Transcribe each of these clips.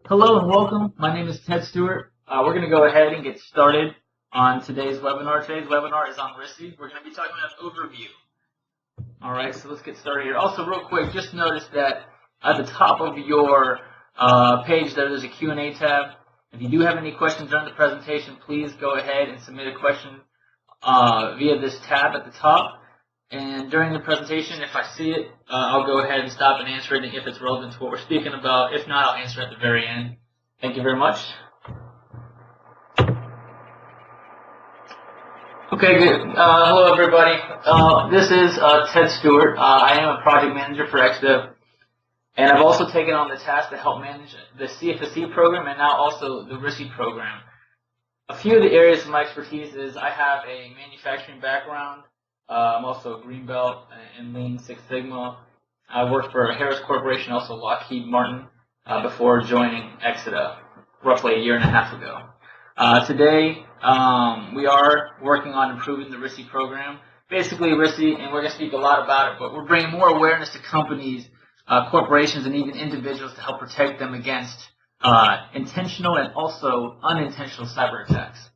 Hello and welcome. My name is Ted Stewart. We're going to go ahead and get started on today's webinar. Today's webinar is on RISI. We're going to be talking about an overview. All right, so let's get started here. Also, real quick, just notice that at the top of your page there's a Q&A tab. If you do have any questions during the presentation, please go ahead and submit a question via this tab at the top. And during the presentation, if I see it, I'll go ahead and stop and answer it if it's relevant to what we're speaking about. If not, I'll answer at the very end. Thank you very much. Okay, good. Hello, everybody. This is Ted Stewart. I am a project manager for XDev, and I've also taken on the task to help manage the CFSE program and now also the RISI program. A few of the areas of my expertise is I have a manufacturing background. I'm also a green belt in Lean Six Sigma. I worked for Harris Corporation, also Lockheed Martin, before joining XDev roughly a year and a half ago. Today, we are working on improving the RISI program. Basically, RISI, and we're going to speak a lot about it, but we're bringing more awareness to companies, corporations, and even individuals to help protect them against intentional and also unintentional cyber attacks.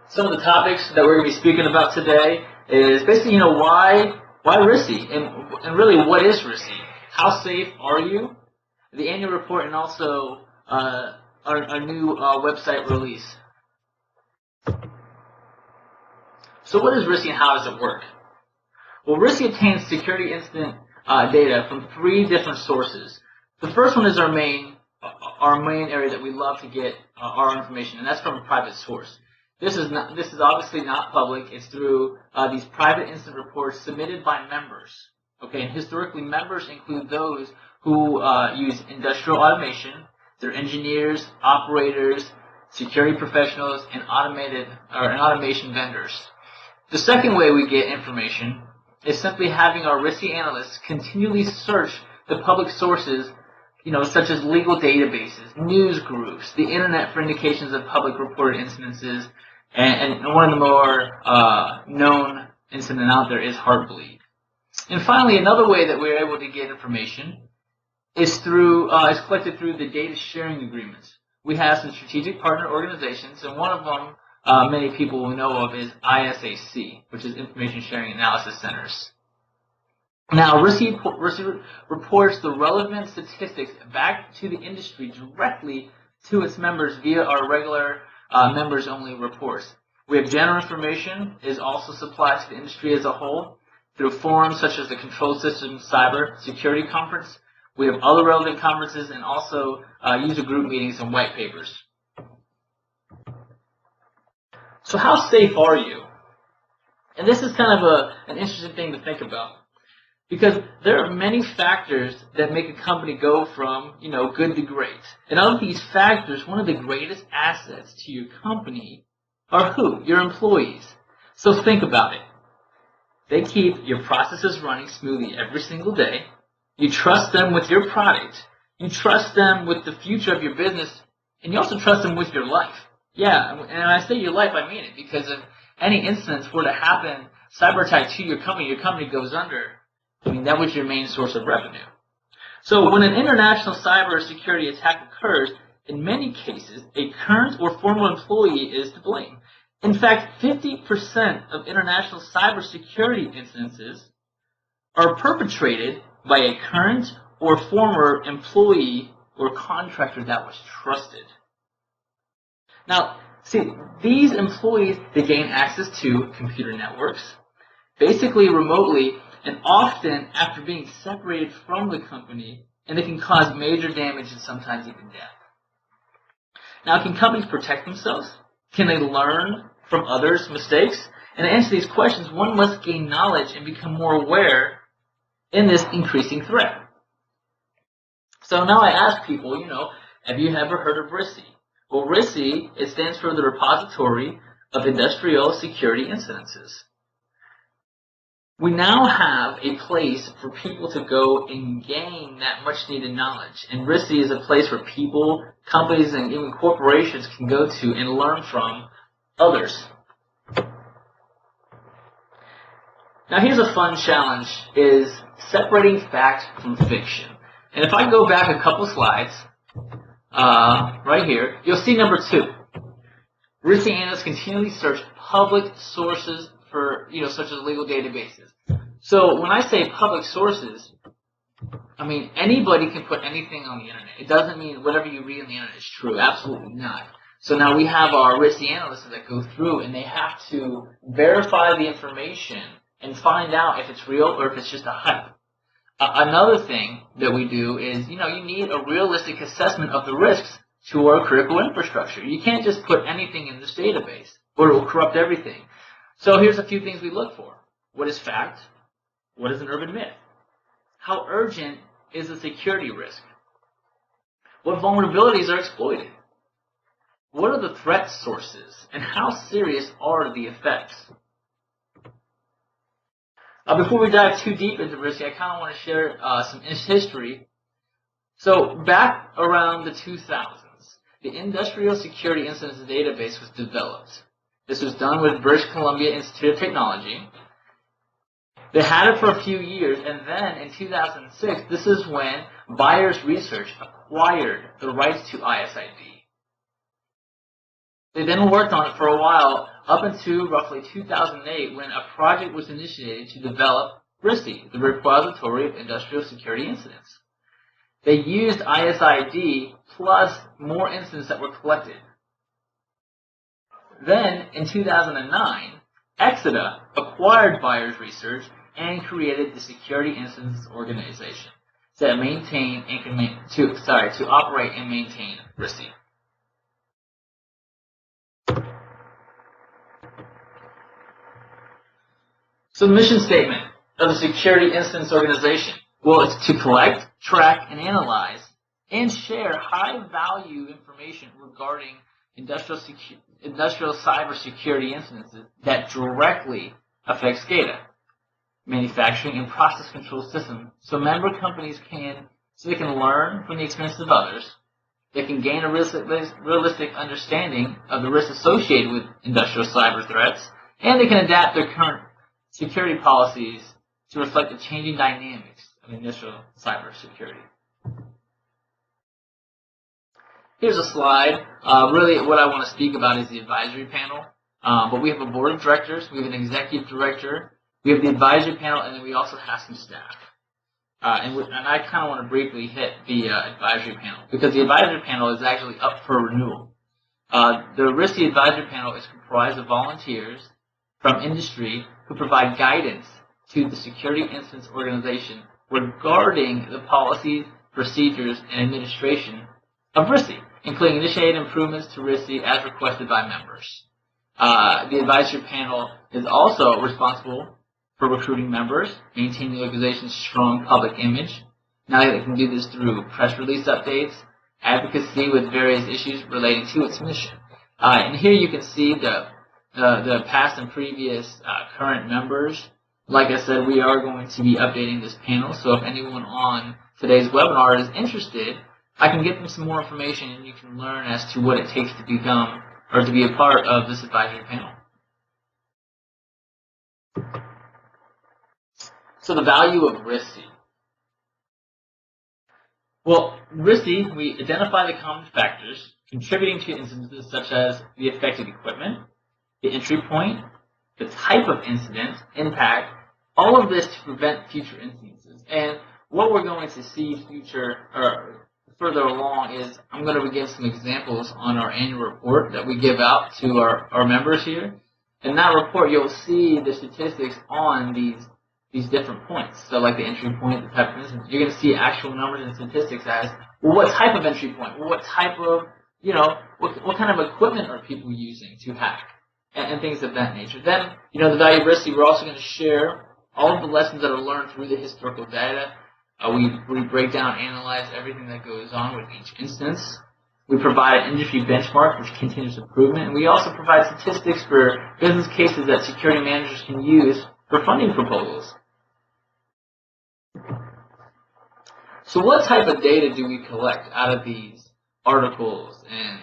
Some of the topics that we're going to be speaking about today is basically, why RISI, and really, what is RISI? How safe are you? The annual report, and also our new website release. So what is RISI and how does it work? Well, RISI obtains security incident data from 3 different sources. The first one is our main area that we love to get our information, and that's from a private source. This is obviously not public. It's through these private incident reports submitted by members. Okay, and historically, members include those who use industrial automation. They're engineers, operators, security professionals, and automation vendors. The second way we get information is simply having our RISI analysts continually search the public sources, such as legal databases, news groups, the internet for indications of public reported incidences, and one of the more known incident out there is Heartbleed. And finally, another way that we're able to get information is collected through the data sharing agreements. We have some strategic partner organizations, and one of them many people will know of is ISAC, which is Information Sharing Analysis Centers. Now, RISI reports the relevant statistics back to the industry directly to its members via our regular members-only reports. We have general information is also supplied to the industry as a whole through forums such as the Control Systems Cyber Security Conference. We have other relevant conferences and also user group meetings and white papers. So how safe are you? And this is kind of an interesting thing to think about, because there are many factors that make a company go from, good to great. And of these factors, one of the greatest assets to your company are who? Your employees. So think about it. They keep your processes running smoothly every single day. You trust them with your product. You trust them with the future of your business. And you also trust them with your life. Yeah, and when I say your life, I mean it, because if any incidents were to happen, cyber attack to your company goes under. That was your main source of revenue. So when an international cyber security attack occurs, in many cases, a current or former employee is to blame. In fact, 50% of international cyber security incidences are perpetrated by a current or former employee or contractor that was trusted. Now, see, these employees, they gain access to computer networks, basically remotely, and often after being separated from the company, and it can cause major damage and sometimes even death. Now, can companies protect themselves? Can they learn from others' mistakes? And to answer these questions, one must gain knowledge and become more aware in this increasing threat. So now I ask people, have you ever heard of RISI? Well, RISI, it stands for the Repository of Industrial Security Incidences. We now have a place for people to go and gain that much needed knowledge. And RISI is a place where people, companies, and even corporations can go to and learn from others. Now here's a fun challenge, is separating fact from fiction. And if I go back a couple slides, right here, you'll see number 2. RISI analysts continually search public sources for, such as legal databases. So when I say public sources, I mean anybody can put anything on the internet. It doesn't mean whatever you read on the internet is true. Absolutely not. So now we have our RISI analysts that go through and they have to verify the information and find out if it's real or if it's just a hype. Another thing that we do is, you need a realistic assessment of the risks to our critical infrastructure. You can't just put anything in this database or it will corrupt everything. So here's a few things we look for. What is fact? What is an urban myth? How urgent is a security risk? What vulnerabilities are exploited? What are the threat sources? And how serious are the effects? Before we dive too deep into RISI, I kind of want to share some history. So back around the 2000s, the Industrial Security Incidents Database was developed. This was done with British Columbia Institute of Technology. They had it for a few years, and then in 2006, this is when Buyers Research acquired the rights to ISID. They then worked on it for a while, up until roughly 2008, when a project was initiated to develop RISI, the Repository of Industrial Security Incidents. They used ISID plus more incidents that were collected. Then, in 2009, SCADA acquired Buyers Research and created the Security Incidents Organization to maintain and to operate and maintain RISI. So the mission statement of the Security Incidents Organization, well, it's to collect, track, and analyze, and share high-value information regarding industrial cybersecurity incidents that directly affect SCADA, manufacturing and process control systems, so member companies can learn from the experiences of others, they can gain a realistic understanding of the risks associated with industrial cyber threats, and they can adapt their current security policies to reflect the changing dynamics of industrial cybersecurity. Here's a slide. Really what I want to speak about is the advisory panel. But we have a board of directors, we have an executive director, we have the advisory panel, and then we also have some staff. And I kind of want to briefly hit the advisory panel, because the advisory panel is actually up for renewal. The RISI advisory panel is comprised of volunteers from industry who provide guidance to the Security Incidents Organization regarding the policies, procedures, and administration of RISI, including initiating improvements to RISI as requested by members. The advisory panel is also responsible for recruiting members, maintaining the organization's strong public image. Now they can do this through press release updates, advocacy with various issues relating to its mission. And here you can see the past and previous current members. Like I said, we are going to be updating this panel, so if anyone on today's webinar is interested, I can get them some more information and you can learn as to what it takes to become or to be a part of this advisory panel. So the value of RISI. Well, RISI, we identify the common factors contributing to incidents such as the affected equipment, the entry point, the type of incident, impact, all of this to prevent future instances. And what we're going to see further along is I'm going to give some examples on our annual report that we give out to our members here. In that report, you'll see the statistics on these different points. So like the entry point, the type of incident, you're going to see actual numbers and statistics as, well, what type of entry point? Well, what type of, what kind of equipment are people using to hack? And things of that nature. Then, the value of RISI, we're also going to share all of the lessons that are learned through the historical data. We break down, analyze everything that goes on with each instance. We provide an industry benchmark for continuous improvement, and we also provide statistics for business cases that security managers can use for funding proposals. So what type of data do we collect out of these articles and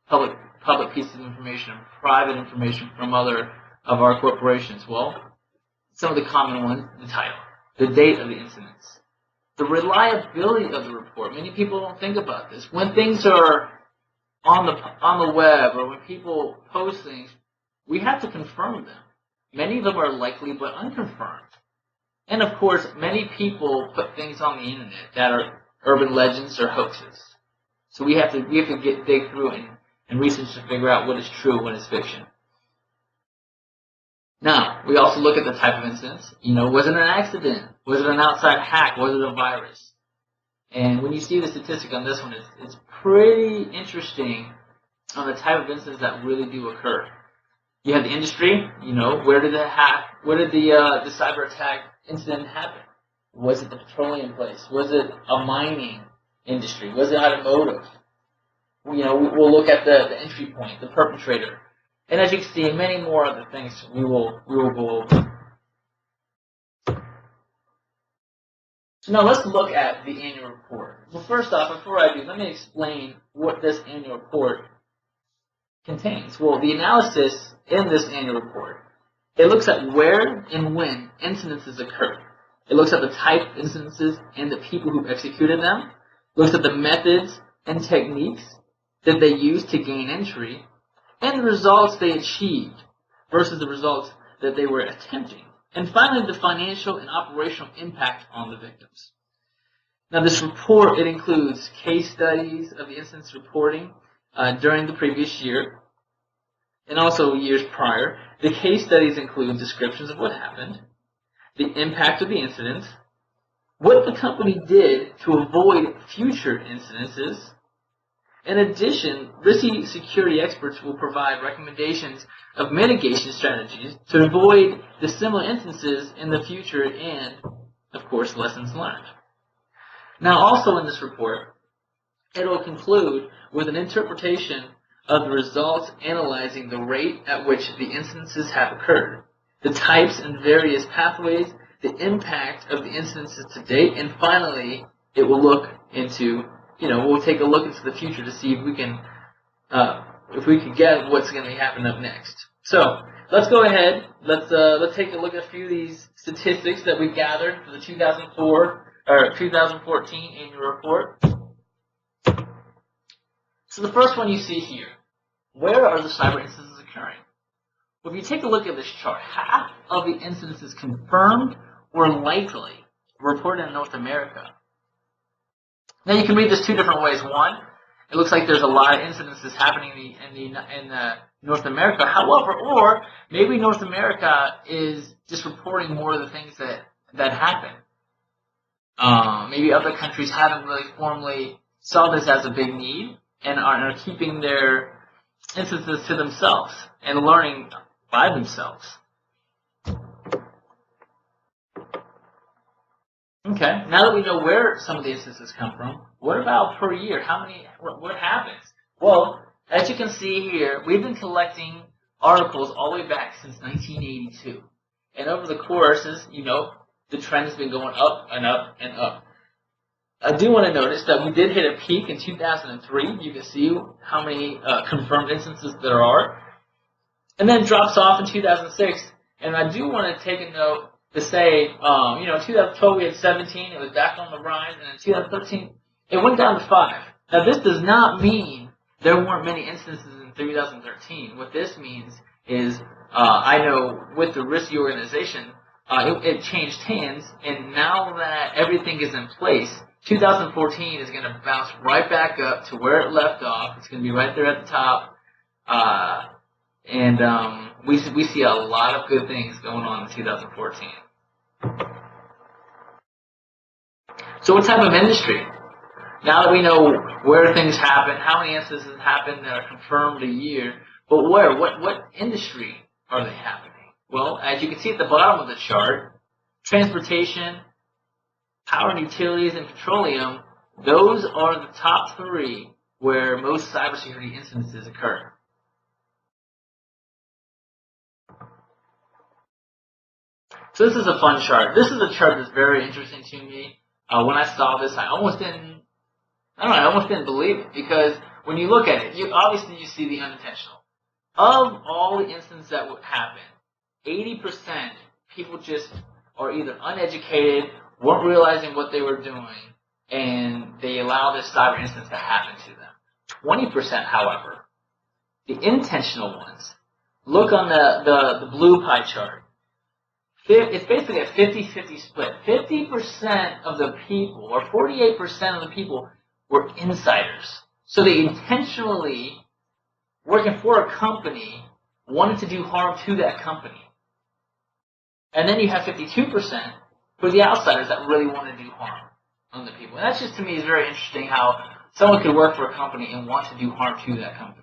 public pieces of information and private information from other of our corporations? Well, some of the common ones: the title, the date of the incidents, The reliability of the report. Many people don't think about this. When things are on the web or when people post things, we have to confirm them. Many of them are likely but unconfirmed. And of course, many people put things on the internet that are urban legends or hoaxes. So we have to dig through and research to figure out what is true and what is fiction. Now, we also look at the type of incidents. Was it an accident? Was it an outside hack? Was it a virus? And when you see the statistic on this one, it's pretty interesting on the type of incidents that really do occur. You have the industry. Where did the cyber attack incident happen? Was it the petroleum place? Was it a mining industry? Was it automotive? We'll look at the entry point, the perpetrator. And as you can see, many more other things we will go over. So now let's look at the annual report. Well, first off, before I do, let me explain what this annual report contains. Well, the analysis in this annual report, it looks at where and when incidences occurred. It looks at the type of incidences and the people who executed them. It looks at the methods and techniques that they used to gain entry, and the results they achieved versus the results that they were attempting. And finally, the financial and operational impact on the victims. Now, this report, it includes case studies of the incidents reporting during the previous year and also years prior. The case studies include descriptions of what happened, the impact of the incidents, what the company did to avoid future incidences. In addition, RISI security experts will provide recommendations of mitigation strategies to avoid the similar instances in the future and, of course, lessons learned. Now, also in this report, it will conclude with an interpretation of the results analyzing the rate at which the incidences have occurred, the types and various pathways, the impact of the incidences to date, and finally, it will look into we'll take a look into the future to see if we can get what's going to be happening up next. So let's go ahead. Let's take a look at a few of these statistics that we gathered for the 2014 annual report. So the first one you see here, where are the cyber incidents occurring? Well, if you take a look at this chart, half of the incidences confirmed or likely reported in North America. Now you can read this two different ways. One, it looks like there's a lot of incidences happening in North America. However, or maybe North America is just reporting more of the things that happen. Maybe other countries haven't really formally saw this as a big need and are keeping their instances to themselves and learning by themselves. Okay, now that we know where some of the instances come from, what about per year? What happens? Well, as you can see here, we've been collecting articles all the way back since 1982. And over the courses, the trend has been going up and up and up. I do want to notice that we did hit a peak in 2003. You can see how many confirmed instances there are. And then it drops off in 2006. And I do want to take a note to say, in 2012 we had 17, it was back on the rise, and in 2013 it went down to 5. Now this does not mean there weren't many instances in 2013. What this means is, I know with the RISI organization, it changed hands, and now that everything is in place, 2014 is going to bounce right back up to where it left off. It's going to be right there at the top, and we see a lot of good things going on in 2014. So what type of industry? Now that we know where things happen, how many instances happen that are confirmed a year, but where? What industry are they happening? Well, as you can see at the bottom of the chart, transportation, power and utilities, and petroleum, those are the top 3 where most cybersecurity instances occur. So this is a fun chart. This is a chart that's very interesting to me. When I saw this, I almost didn't believe it, because when you look at it, you see the unintentional. Of all the instances that would happen, 80% people just are either uneducated weren't realizing what they were doing, and they allowed this cyber incident to happen to them. 20%, however, the intentional ones, look on the blue pie chart. It's basically a 50-50 split. 50% of the people, or 48% of the people, were insiders. So they intentionally, working for a company, wanted to do harm to that company. And then you have 52% for the outsiders that really want to do harm on the people. And that's just, to me, is very interesting how someone could work for a company and want to do harm to that company.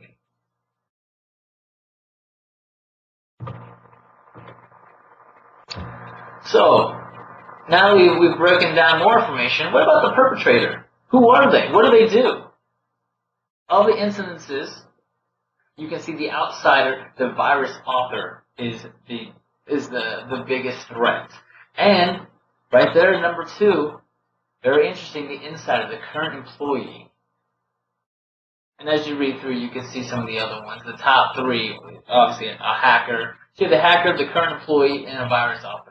So, now we've broken down more information. What about the perpetrator? Who are they? What do they do? Of the incidences, you can see the outsider, the virus author, is the biggest threat. And right there, number 2, very interesting, the insider, the current employee. And as you read through, you can see some of the other ones. The top 3, obviously a hacker. So you have the hacker, the current employee, and a virus author.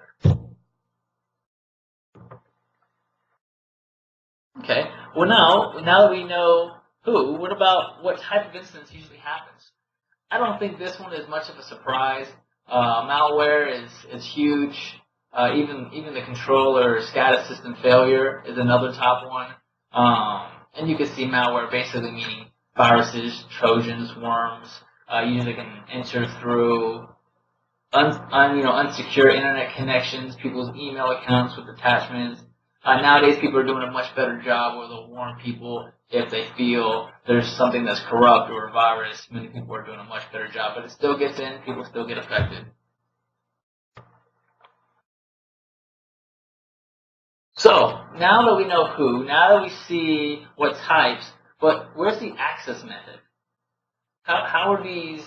Okay, well now that we know who, what about what type of incidents usually happens? I don't think this one is much of a surprise. Malware is huge. Even the controller SCADA system failure is another top one. And you can see malware basically meaning viruses, trojans, worms. Usually can enter through unsecure internet connections, people's email accounts with attachments. Nowadays, people are doing a much better job where they'll warn people if they feel there's something that's corrupt or a virus. Many people are doing a much better job, but it still gets in. People still get affected. So, now that we know who, now that we see what types, but where's the access method? How are these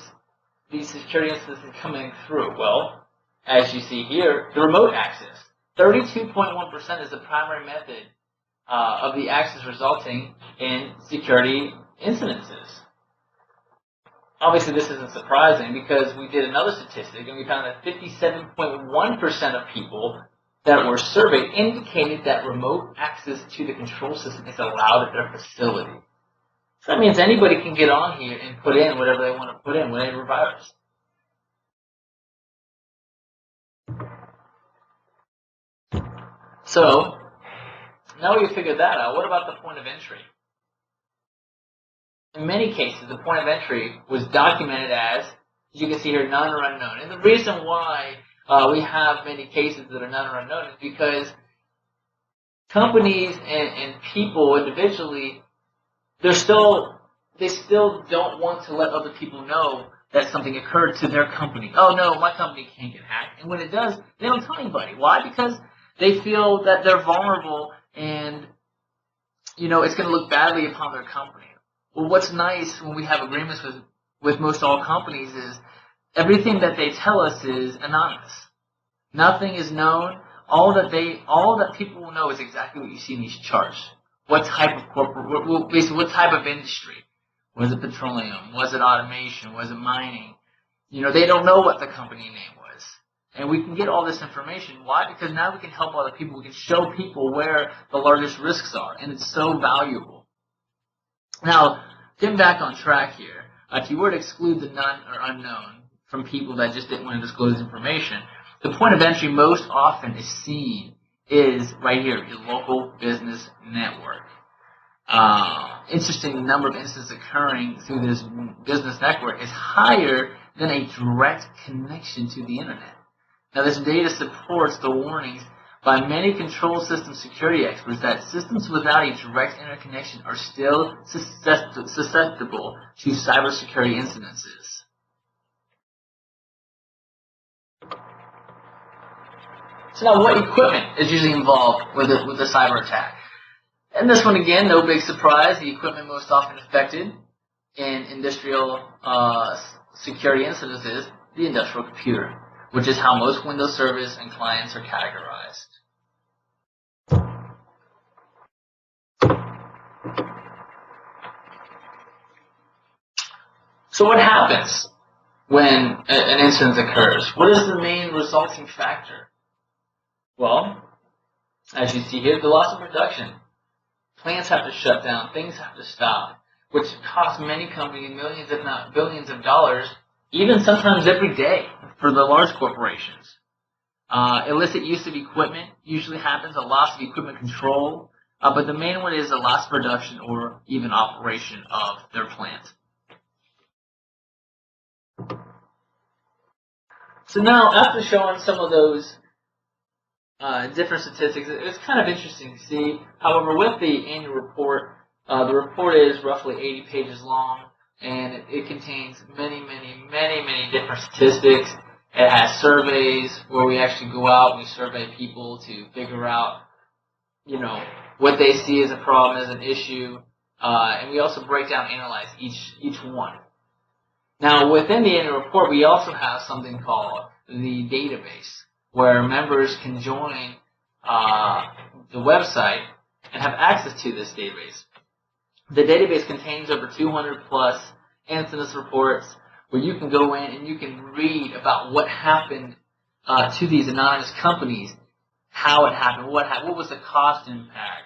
security incidents coming through? Well, as you see here, the remote access. 32.1% is the primary method of the access resulting in security incidences. Obviously, this isn't surprising because we did another statistic and we found that 57.1% of people that were surveyed indicated that remote access to the control system is allowed at their facility. So that means anybody can get on here and put in whatever they want to put in, whatever virus. So, now we figured that out, what about the point of entry? In many cases, the point of entry was documented as you can see here, none or unknown. And the reason why we have many cases that are none or unknown is because companies and people individually, they still don't want to let other people know that something occurred to their company. Oh no, my company can't get hacked. And when it does, they don't tell anybody. Why? Because they feel that they're vulnerable and, it's going to look badly upon their company. Well, what's nice when we have agreements with most all companies is everything that they tell us is anonymous. Nothing is known. All that people will know is exactly what you see in these charts. What type of basically what type of industry? Was it petroleum? Was it automation? Was it mining? They don't know what the company name was. And we can get all this information. Why? Because now we can help other people. We can show people where the largest risks are. And it's so valuable. Now, getting back on track here, if you were to exclude the none or unknown from people that just didn't want to disclose information, the point of entry most often is seen is right here, your local business network. Interesting, the number of instances occurring through this business network is higher than a direct connection to the internet. Now, this data supports the warnings by many control system security experts that systems without a direct interconnection are still susceptible to cybersecurity incidences. So now, what equipment is usually involved with the cyber attack? And this one, again, no big surprise. The equipment most often affected in industrial security incidents is the industrial computer, which is how most Windows servers and clients are categorized. So what happens when an incident occurs? What is the main resulting factor? Well, As you see here, the loss of production. Plants have to shut down. Things have to stop, which costs many companies millions, if not billions of dollars, even sometimes every day for the large corporations. Illicit use of equipment usually happens, a loss of equipment control, but the main one is a loss of production or even operation of their plant. So now, after showing some of those different statistics, it's kind of interesting to see. However, with the annual report, the report is roughly 80 pages long, and it contains many different statistics. It has surveys where we actually go out and we survey people to figure out, what they see as a problem, as an issue, and we also break down and analyze each one. Now, within the annual report, we also have something called the database, where members can join the website and have access to this database. The database contains over 200 plus incident reports where you can go in and you can read about what happened to these anonymous companies, how it happened, what was the cost impact,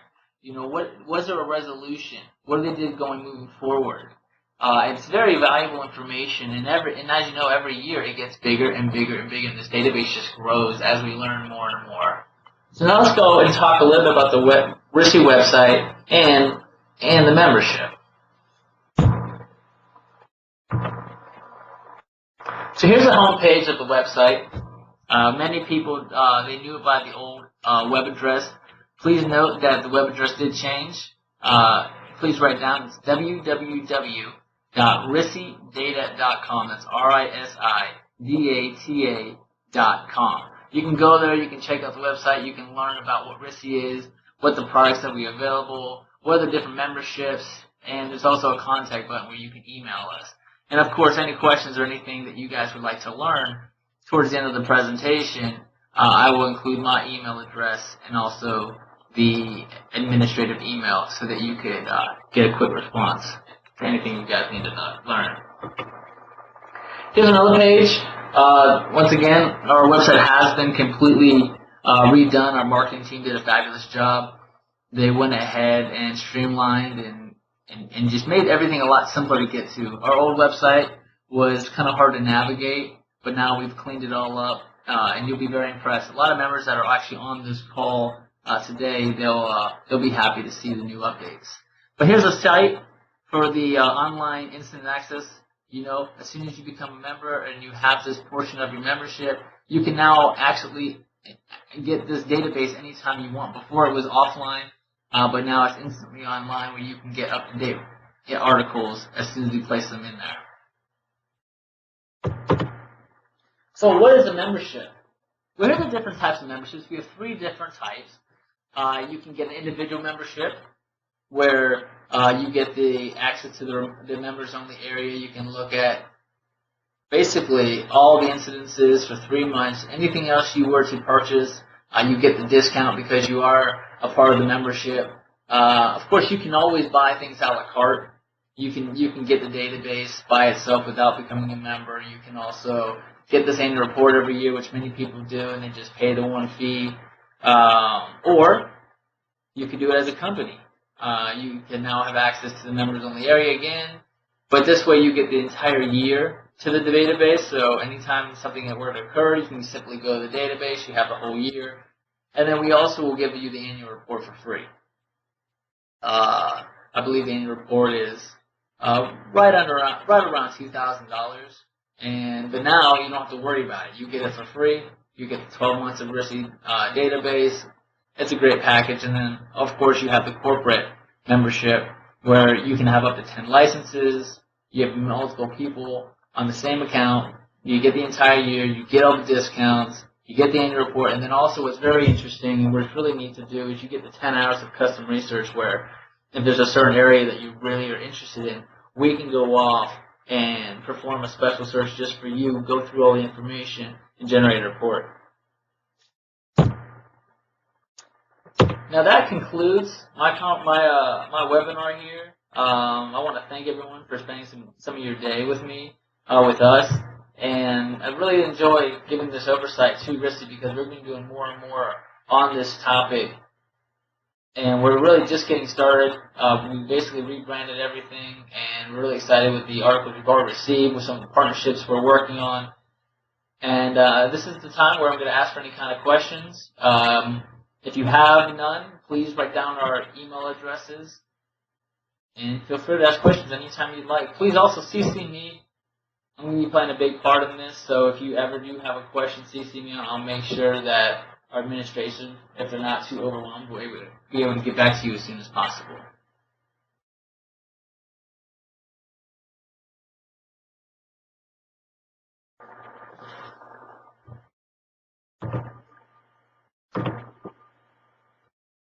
was there a resolution, what they did moving forward. It's very valuable information, and as you know, every year it gets bigger and bigger and bigger, and this database just grows as we learn more and more. So now let's go and talk a little bit about the RISI website and the membership. So here's the home page of the website. Many people, they knew about the old web address. Please note that the web address did change. Please write down, it's www.risidata.com. That's RISIDATA.com. You can go there, you can check out the website, you can learn about what RISI is, what the products that we have available, what are the different memberships, and there's also a contact button where you can email us. And of course, any questions or anything that you guys would like to learn towards the end of the presentation, I will include my email address and also the administrative email so that you could get a quick response for anything you guys need to learn. Here's another page. Once again, our website has been completely redone. Our marketing team did a fabulous job. They went ahead and streamlined and just made everything a lot simpler to get to. Our old website was kind of hard to navigate, but now we've cleaned it all up, and you'll be very impressed. A lot of members that are actually on this call today, they'll be happy to see the new updates. But here's a site for the online instant access. As soon as you become a member and you have this portion of your membership, you can now actually get this database anytime you want. Before it was offline, but now it's instantly online where you can get up-to-date articles as soon as you place them in there. So what is a membership? What are the different types of memberships? We have 3 different types. You can get an individual membership where you get the access to the members-only area. You can look at basically all the incidences for 3 months. Anything else you were to purchase, you get the discount because you are a part of the membership. Of course, you can always buy things a la carte. You can get the database by itself without becoming a member. You can also get this annual report every year, which many people do, and they just pay the one fee. Or you can do it as a company. You can now have access to the members-only area again, but this way you get the entire year to the database. So anytime something were to occur, you can simply go to the database. You have the whole year, and then we also will give you the annual report for free. I believe the annual report is right around $2,000, but now you don't have to worry about it. You get it for free. You get the 12 months of RISI database. It's a great package, and then of course you have the corporate membership where you can have up to 10 licenses. You have multiple people on the same account. You get the entire year. You get all the discounts. You get the annual report, and then also what's very interesting and what's really neat to do is you get the 10 hours of custom research where if there's a certain area that you really are interested in, we can go off and perform a special search just for you, go through all the information, and generate a report. Now that concludes my webinar here. I want to thank everyone for spending some of your day with me, with us, and I really enjoy giving this oversight to RISI because we're going to be doing more and more on this topic And we're really just getting started. We basically rebranded everything, and we're really excited with the articles we've already received, with some of the partnerships we're working on. And this is the time where I'm going to ask for any kind of questions. If you have none, please write down our email addresses, and feel free to ask questions anytime you'd like. Please also CC me. I'm going to be playing a big part in this, so if you ever do have a question, CC me, and I'll make sure that our administration, if they're not too overwhelmed, will be able to get back to you as soon as possible.